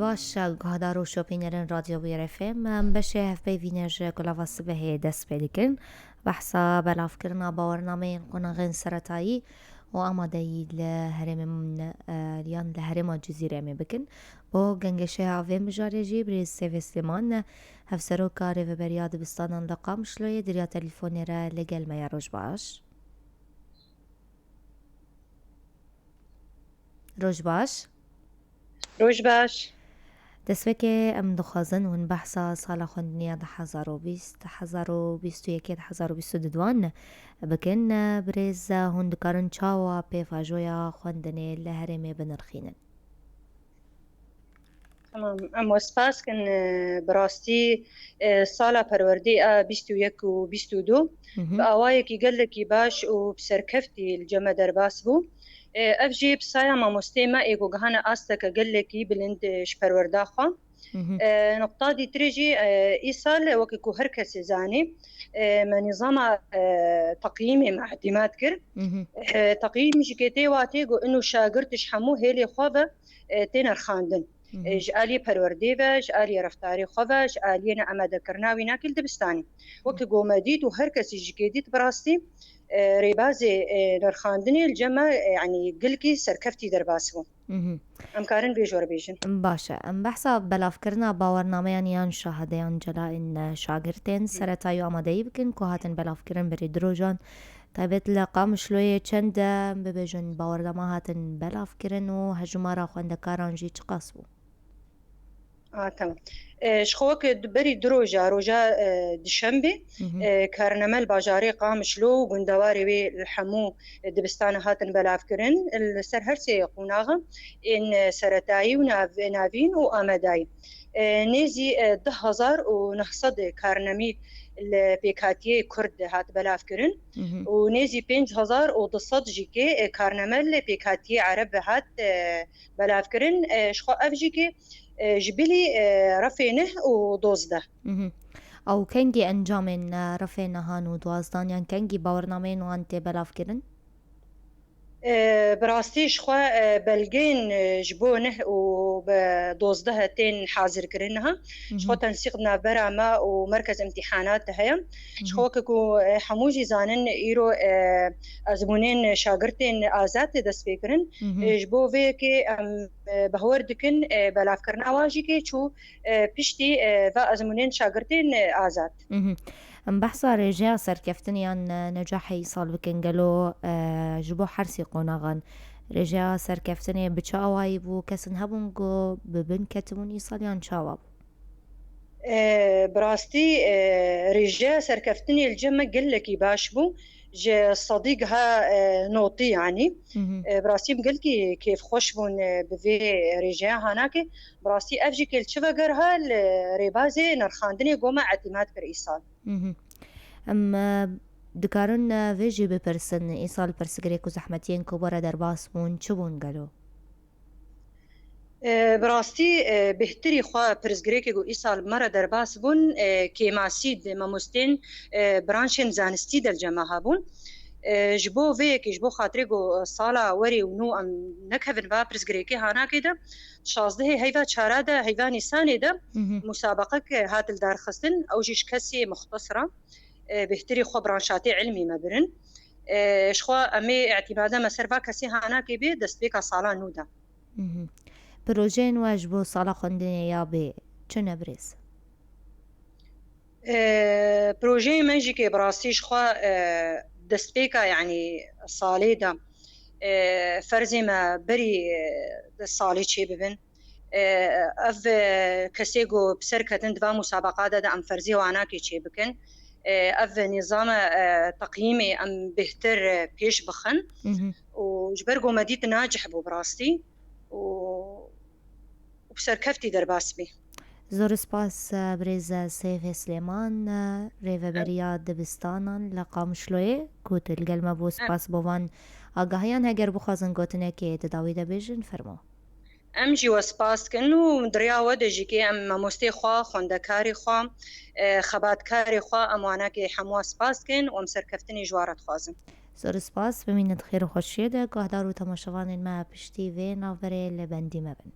باش گهدارو شوپینرن رادیو بیرفم بشه هف بینج گلاوا سبه دست بدکن بحثا بلاف کرنا باورنامه قناغن سرطایی و آماده لهرم من لیان لهرم جزیره می بکن با گنگشه آوی مجارجی بریز سیو سلیمان هف سرو کاری و بریاد بستانان لقام شلوی دریا تلفونی را لگل ما روش باش روش باش روش باش دەسوێکێ ئەم دخوازن هون بەحسا ساڵە خوێندنیە 2022 بکەن برێز هون دکارن چاوە پێفاژۆیە خوێندنێ لە هەرێمێ بنرخینن. تمام ام سپاس کن براستی سالا پروردی 21 و 22 بآوایکی گلکی باش و بسرکفتی الجمع درباس بو افجي بسايا ما مستيما ايغو غهانا استك قلكي بلند شپروردا خو نقطه دي تريجي ايصال وكو هركس زاني ما نظام تقييمي مع اعتماد كر تقييم جكتي واتيغو انه شاگردش حمو هيلي خوبه تينر خاندن جالي پروردي و جالي رفتاري خوبه جالي نعمد كرناوي ناكل دبستاني وكو مديد وهركس جكيديت براستي ريبازي نرخاندني الجمع يعني قلكي سركفتي درباسو امكارن بيجور بيجن باشا ام بحثا بلافكرنا باورناميان يان شاهديان جلائن شاگرتين سرطايو آمادهی بكن كو هاتن بلافكرن بري دروجان تابت لقام شلوية چند ببيجن باورنامه هاتن بلافكرن و هجمارا خوندكاران جي چقاسبو تمام شخوك بري دروجا روجا دشنبه كارنمل باجاري قام شلو وقندواري وي الحمو دبستان هاتن بلافكرن السر هرسي قوناغا ان سرتاي ونافين وامداي نيزي 10,000 ونحصد كارنمي البيكاتيه كرد هات بلافكرن ونيزي 5,000 ودصد جيكي كارنمل بيكاتيه عرب هات بلافكرن شخو افجيكي جبلي رفينه ودوزده او كنجي انجامن رفينه هان ودوازدان يعني كنجي باورنامين وانت بلافكرن براستي شخوا بلغين جبونه وبدوزده تين حاضر كرنها شخوا تنسيقنا برامة ومركز امتحانات هيا شخوا كو حموجي زانن ايرو ازمونين شاگرتين آزاد دست بكرن جبو فيكي بهور دكن بلافكرنا واجيكي چو پشتي و ازمونين شاگرتين آزاد ام بحثا رجاء سركفتنيان نجاحي صال بكن قالو جبو حرسي قوناغان رجاء سركفتني بچاواي بو كسن هبونغو ببن كتمون يصاليان چاواب براستي رجاء سركفتني الجمع قلكي باش بو جا صديقها نوطي يعني براستي مقلكي كيف خوش بون بفي رجاء هناك براستي افجي كل شفقرها الريبازي نرخاندني قوما اعتماد كر ايصال ام دكارن فيجي بپرسن ايصال پرسگريكو زحمتين كبرى درباس بون چو بون قالو براستي بهتري خوا پرسگريكو ايصال مرة درباس بون كيماسيد ماموستين برانشن زانستي دل جماعة بون جبو فيك جبو خاطريكو صالة وري ونو ام نكهفن با پرسگريكي هانا كده شازده هيفا چارادا هيفا نيساني ده مسابقة هات الدار خستن او جيش كسي مختصرة بهتري خو برانشاتي علمي مبرن شخوا امي اعتمادا مسرفا كسي هانا كي بي دست بيكا صالة نودا بروجين واجبو صالة خوندني يا بي چه نبرز بروجي منجي كي براسي شخوا دست بيكا يعني صالي دا فرزي ما بري صالي چي ببن اف كسيغو بسركتن دوا مسابقات دا ام فرزي وانا كي چي بكن اف نظام تقييمي ام بهتر بيش بخن وجبرقو مديت ناجح بو براستي وبسركفتي درباس بي زور سپاس بريز سيف سليمان ريفا برياد دبستانان لقام شلوي كوت القلمة بو سپاس بوان آگاهيان هگر بخوازن گوتنه که تداوی دا بیجن فرمو ام جي وسپاس كن ودريا ودجي كي ام مستي خوا خوندكاري خوا خباتكاري خوا اموانا كي حموا سپاس كن وام سركفتني جوارت خوازن زور سپاس بمینت خیر و خوشیده گهدار و تماشوان ما پشتی و ناوره لبندی مبن